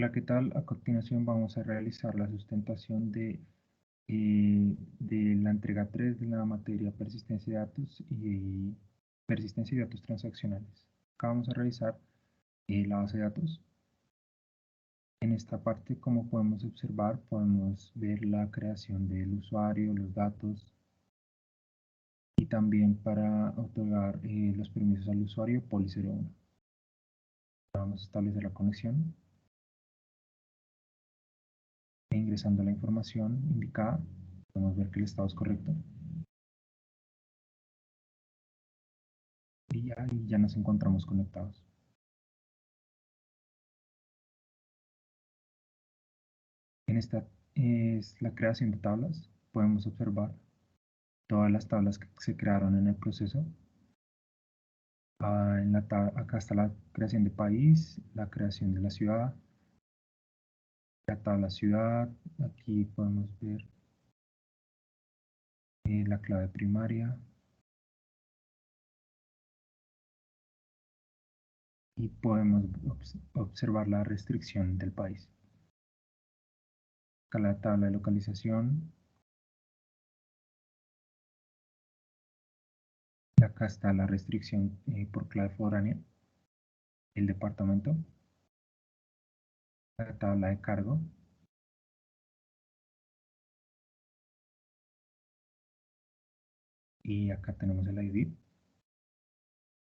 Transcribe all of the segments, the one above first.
Hola, ¿qué tal? A continuación vamos a realizar la sustentación de la entrega 3 de la materia persistencia de datos y persistencia de datos transaccionales. Acá vamos a revisar la base de datos. En esta parte, como podemos observar, podemos ver la creación del usuario, los datos y también para otorgar los permisos al usuario Poli01. Vamos a establecer la conexión. Ingresando la información indicada, podemos ver que el estado es correcto. Y ahí ya nos encontramos conectados. En esta es la creación de tablas. Podemos observar todas las tablas que se crearon en el proceso. Acá está la creación de país, la creación de la ciudad, la tabla ciudad. Aquí podemos ver la clave primaria. Y podemos observar la restricción del país. Acá la tabla de localización. Y acá está la restricción por clave foránea, el departamento, la tabla de cargo, y acá tenemos el ID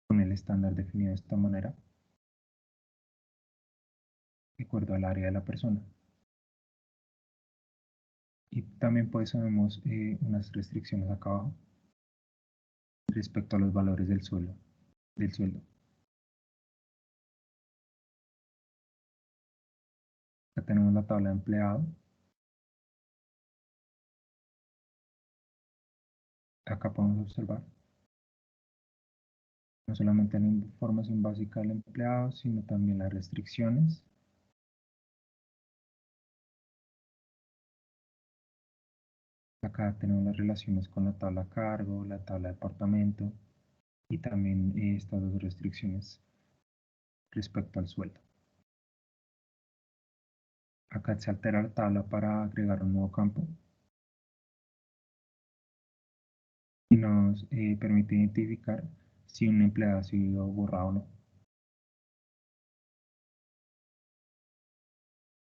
con el estándar definido de esta manera, de acuerdo al área de la persona. Y también pues vemos unas restricciones acá abajo respecto a los valores del sueldo. Acá tenemos la tabla de empleado. Acá podemos observar no solamente la información básica del empleado, sino también las restricciones. Acá tenemos las relaciones con la tabla cargo, la tabla departamento y también estas dos restricciones respecto al sueldo. Acá se altera la tabla para agregar un nuevo campo y nos permite identificar si un empleado ha sido borrado o no.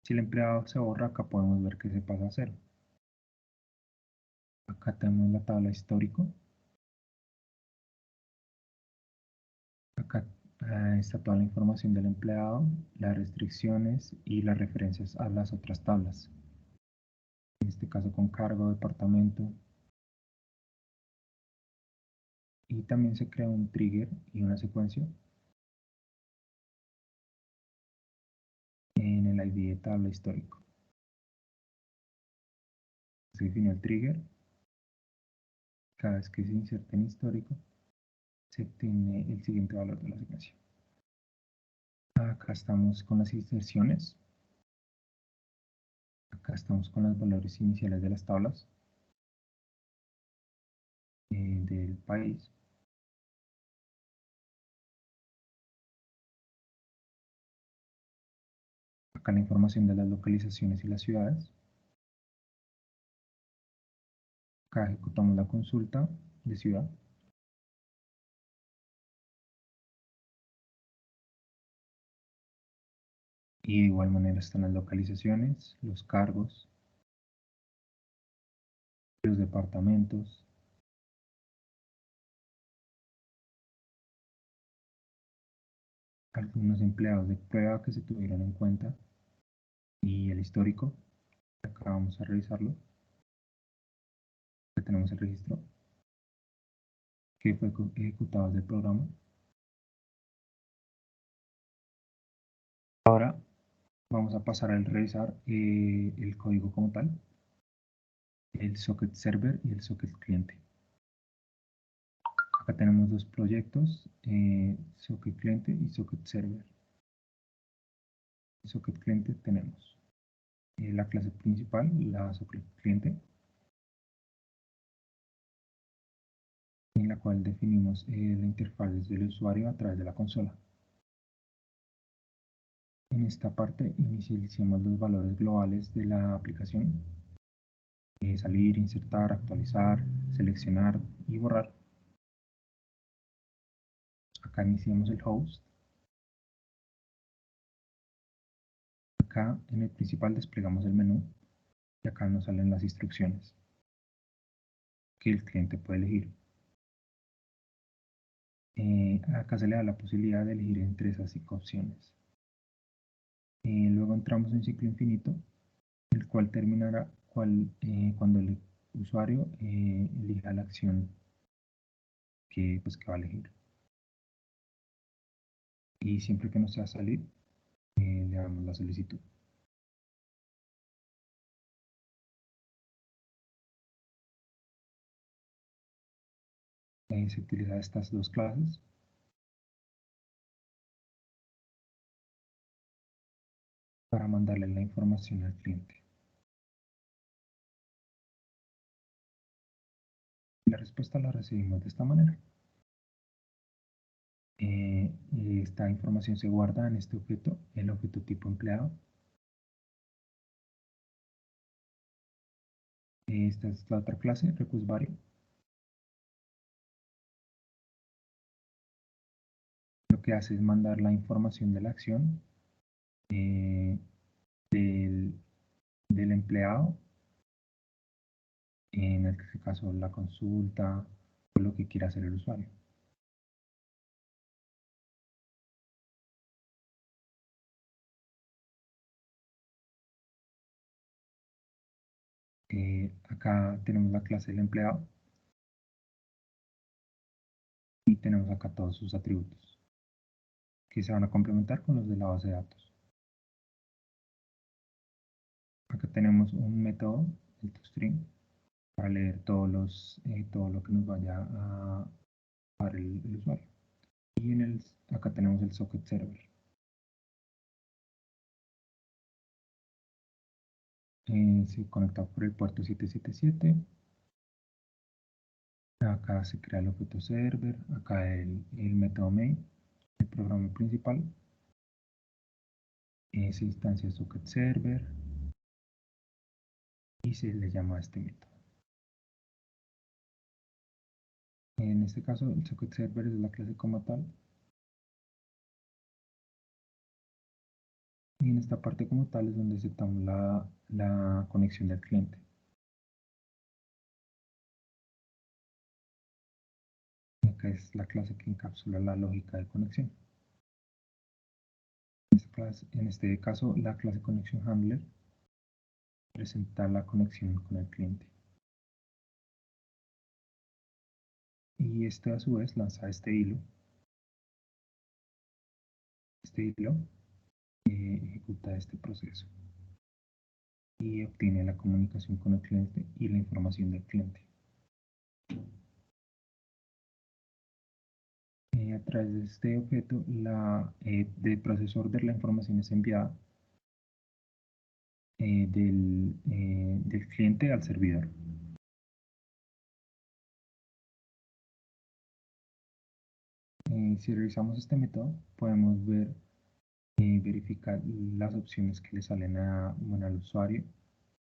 Si el empleado se borra, acá podemos ver que se pasa a cero. Acá tenemos la tabla histórico. Acá está toda la información del empleado, las restricciones y las referencias a las otras tablas. En este caso con cargo, departamento. Y también se crea un trigger y una secuencia en el ID de tabla histórico. Se define el trigger. Cada vez que se inserta en histórico, se obtiene el siguiente valor de la secuencia. Acá estamos con las inserciones. Acá estamos con los valores iniciales de las tablas del país. Acá la información de las localizaciones y las ciudades. Acá ejecutamos la consulta de ciudad. Y de igual manera están las localizaciones, los cargos, los departamentos, algunos empleados de prueba que se tuvieron en cuenta y el histórico. Acá vamos a revisarlo. Acá tenemos el registro que fue ejecutado del programa. Ahora vamos a pasar a revisar el código como tal, el socket server y el socket cliente. Acá tenemos dos proyectos, socket cliente y socket server. En socket cliente tenemos la clase principal, la socket cliente, en la cual definimos la interfaz del usuario a través de la consola. En En esta parte inicialicemos los valores globales de la aplicación. Salir, insertar, actualizar, seleccionar y borrar. Acá iniciamos el host. Acá en el principal desplegamos el menú y acá nos salen las instrucciones que el cliente puede elegir. Acá se le da la posibilidad de elegir entre esas 5 opciones. Luego entramos en ciclo infinito, el cual terminará cuando el usuario elija la acción que va a elegir. Y siempre que nos sea salir, le damos la solicitud. Se utilizan estas dos clases para mandarle la información al cliente. La respuesta la recibimos de esta manera. Esta información se guarda en este objeto, el objeto tipo empleado. Esta es la otra clase, recursovario. Lo que hace es mandar la información de la acción eh, del, del empleado, en este caso la consulta o lo que quiera hacer el usuario. Acá tenemos la clase del empleado y tenemos acá todos sus atributos que se van a complementar con los de la base de datos. Acá tenemos un método, el toString, para leer todo lo que nos vaya a dar el usuario. Y acá tenemos el socket server. Se conecta por el puerto 777. Acá se crea el objeto server, acá el método main, el programa principal. Se instancia socket server y se le llama a este método. En este caso el socket server es la clase como tal. Y en esta parte como tal es donde aceptamos la conexión del cliente. Acá es la clase que encapsula la lógica de conexión. En este caso, la clase Connection Handler presenta la conexión con el cliente. Y este a su vez lanza este hilo. Este hilo ejecuta este proceso y obtiene la comunicación con el cliente y la información del cliente. A través de este objeto, del procesor de la información es enviada del cliente al servidor. Si revisamos este método, podemos verificar las opciones que le salen al usuario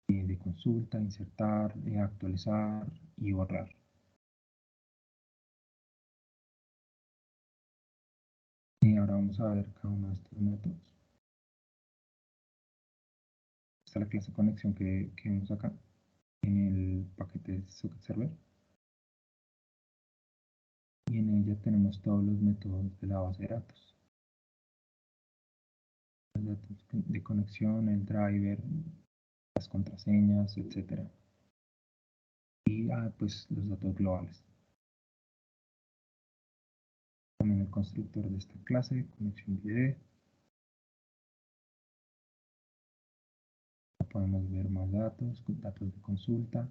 de consulta, insertar, actualizar y borrar. Y ahora vamos a ver cada uno de estos métodos. Esta es la clase de conexión que vemos acá en el paquete socket server. Y en ella tenemos todos los métodos de la base de datos. Los datos de conexión, el driver, las contraseñas, etc. Y pues los datos globales. También el constructor de esta clase, conexión IDE. Podemos ver más datos, datos de consulta.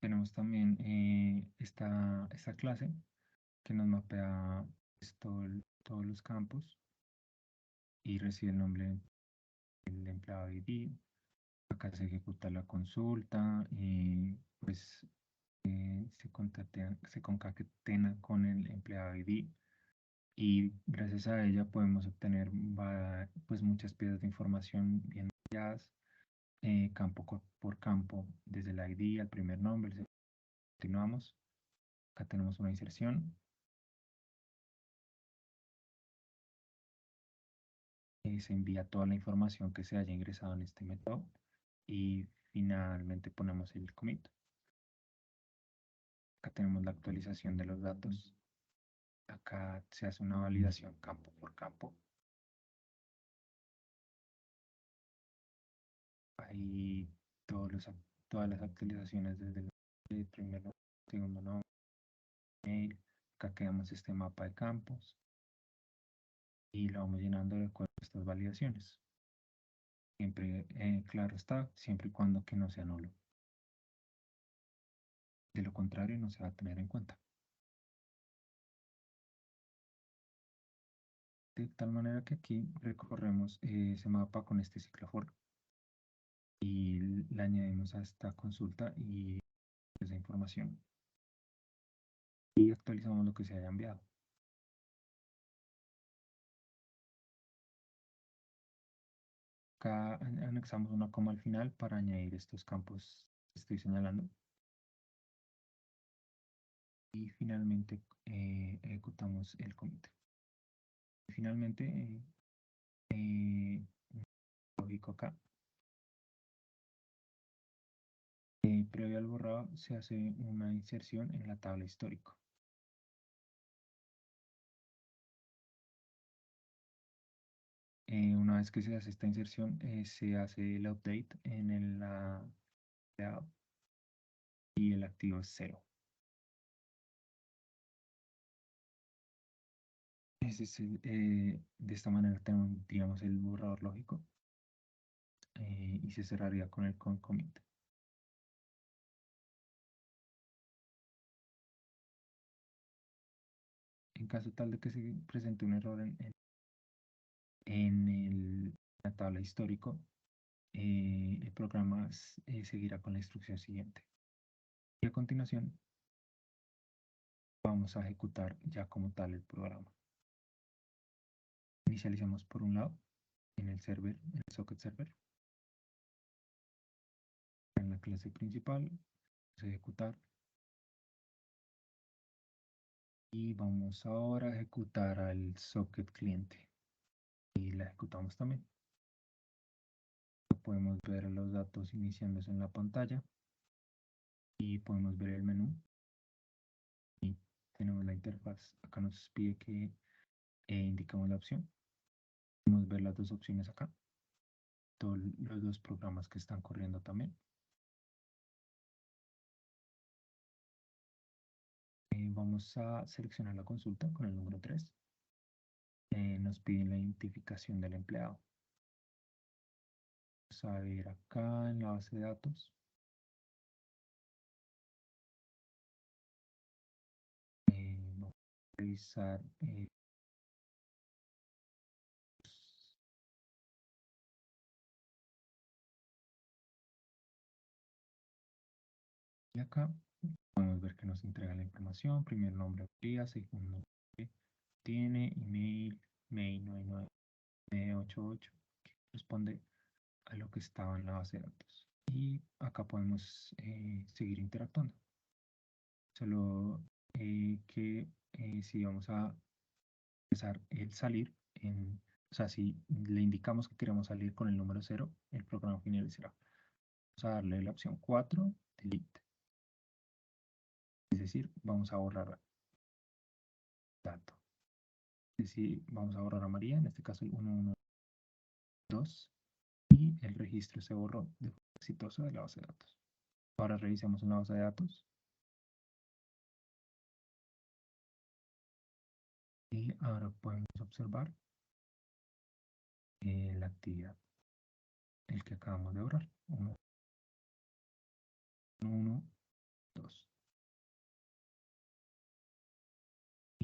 Tenemos también esta clase que nos mapea pues, todos los campos y recibe el nombre del empleado ID. Acá se ejecuta la consulta y pues se concatena con el empleado ID y gracias a ella podemos obtener pues muchas piezas de información bien detalladas, campo por campo, desde el ID al primer nombre. Continuamos. Acá tenemos una inserción. Se envía toda la información que se haya ingresado en este método y finalmente ponemos el commit. Acá tenemos la actualización de los datos. Acá se hace una validación campo por campo. Ahí todas las actualizaciones desde el primer nombre, segundo nombre, mail. Acá creamos este mapa de campos y lo vamos llenando de acuerdo a estas validaciones. Siempre, claro está, siempre y cuando que no sea nulo. De lo contrario, no se va a tener en cuenta. De tal manera que aquí recorremos ese mapa con este ciclo for y le añadimos a esta consulta y esa información y actualizamos lo que se haya enviado. Acá anexamos una coma al final para añadir estos campos que estoy señalando. Y finalmente ejecutamos el commit. Finalmente, lógico acá. Previo al borrado se hace una inserción en la tabla histórico. Una vez que se hace esta inserción, se hace el update en la y el activo es 0. De esta manera tendríamos el borrador lógico y se cerraría con el commit. En caso tal de que se presente un error en la tabla histórico, el programa seguirá con la instrucción siguiente. Y a continuación vamos a ejecutar ya como tal el programa. Inicializamos por un lado en el server, en el socket server. En la clase principal, vamos a ejecutar. Y vamos ahora a ejecutar al socket cliente. Y la ejecutamos también. Podemos ver los datos iniciándose en la pantalla. Y podemos ver el menú. Y tenemos la interfaz. Acá nos pide que indicamos la opción. Podemos ver las dos opciones acá. Todos los dos programas que están corriendo también. Vamos a seleccionar la consulta con el número 3. Nos piden la identificación del empleado. Vamos a ver acá en la base de datos. Vamos a revisar y acá podemos ver que nos entrega la información, primer nombre, día, segundo nombre, tiene email, mail 99988, que corresponde a lo que estaba en la base de datos. Y acá podemos seguir interactuando. Solo que si vamos a empezar el salir, o sea, si le indicamos que queremos salir con el número 0, el programa finalizará. Vamos a darle la opción 4, delete. Es decir, vamos a borrar dato. Es decir, vamos a borrar a María, en este caso el 112, y el registro se borró de forma exitosa de la base de datos. Ahora revisemos en la base de datos. Y ahora podemos observar la actividad, el que acabamos de borrar. 1, 1, 2.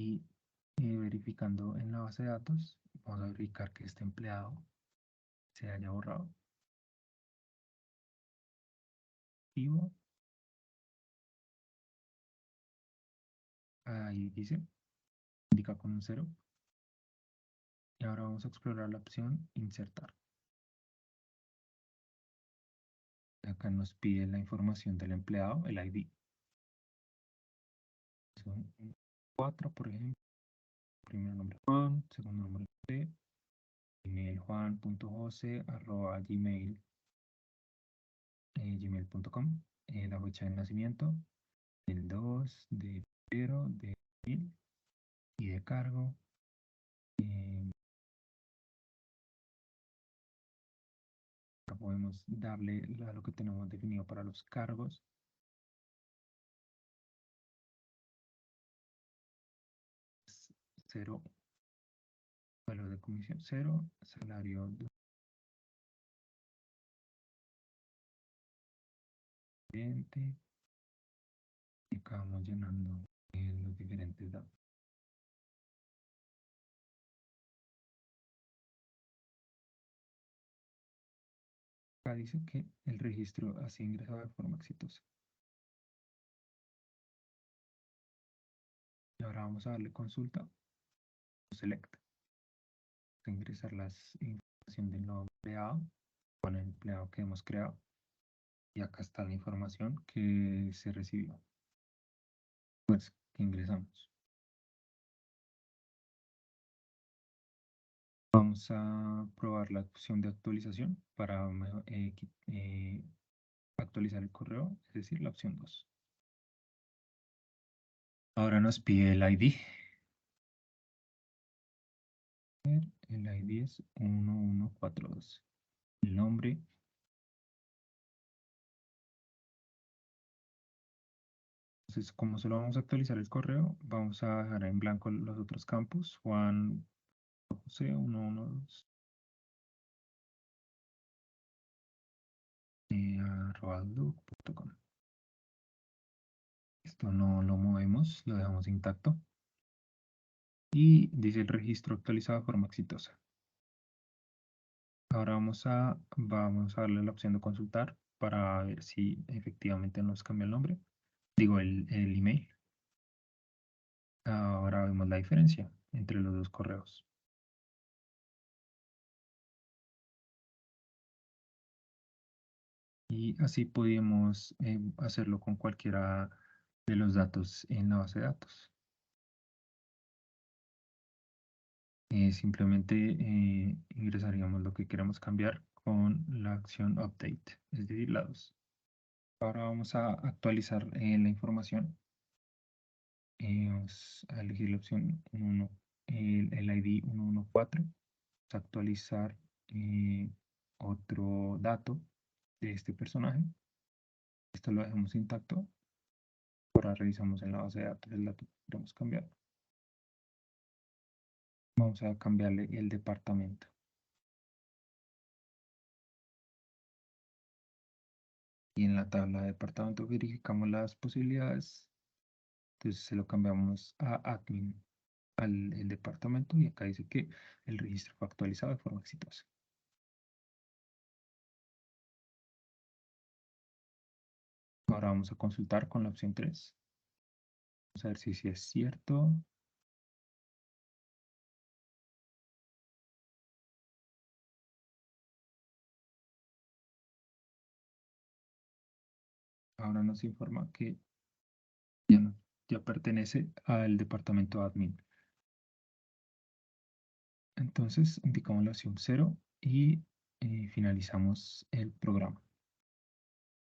Y verificando en la base de datos, vamos a verificar que este empleado se haya borrado. Activo. Ahí dice, indica con un 0. Y ahora vamos a explorar la opción insertar. Acá nos pide la información del empleado, el ID. Son 4, por ejemplo. Primer nombre Juan, segundo nombre José, email juan.jose@gmail.com, la fecha de nacimiento, el 2 de febrero de 2000 y de cargo. Acá podemos darle a lo que tenemos definido para los cargos. 0, valor de comisión 0, salario 20. Y acá vamos llenando los diferentes datos. Acá dice que el registro ha sido ingresado de forma exitosa. Y ahora vamos a darle consulta o select. A ingresar la información del nuevo empleado con el empleado que hemos creado. Y acá está la información que se recibió. Pues que ingresamos. Vamos a probar la opción de actualización para actualizar el correo, es decir, la opción 2. Ahora nos pide el ID. El ID es 1142. El nombre. Entonces, como solo vamos a actualizar el correo, vamos a dejar en blanco los otros campos. Juan José 112 @outlook.com. Esto no lo movemos, lo dejamos intacto. Y dice el registro actualizado de forma exitosa. Ahora vamos a darle la opción de consultar para ver si efectivamente nos cambia el nombre. Digo, el email. Ahora vemos la diferencia entre los dos correos. Y así podemos hacerlo con cualquiera de los datos en la base de datos. Simplemente ingresaríamos lo que queremos cambiar con la acción update, es decir, la 2. Ahora vamos a actualizar la información. Vamos a elegir la opción 11, el ID 114. Vamos a actualizar otro dato de este personaje. Esto lo dejamos intacto. Ahora revisamos en la base de datos el dato que queremos cambiar. Vamos a cambiarle el departamento. Y en la tabla de departamento verificamos las posibilidades. Entonces se lo cambiamos a admin el departamento y acá dice que el registro fue actualizado de forma exitosa. Ahora vamos a consultar con la opción 3. Vamos a ver si es cierto. Ahora nos informa que ya pertenece al departamento admin. Entonces indicamos la opción 0 y finalizamos el programa.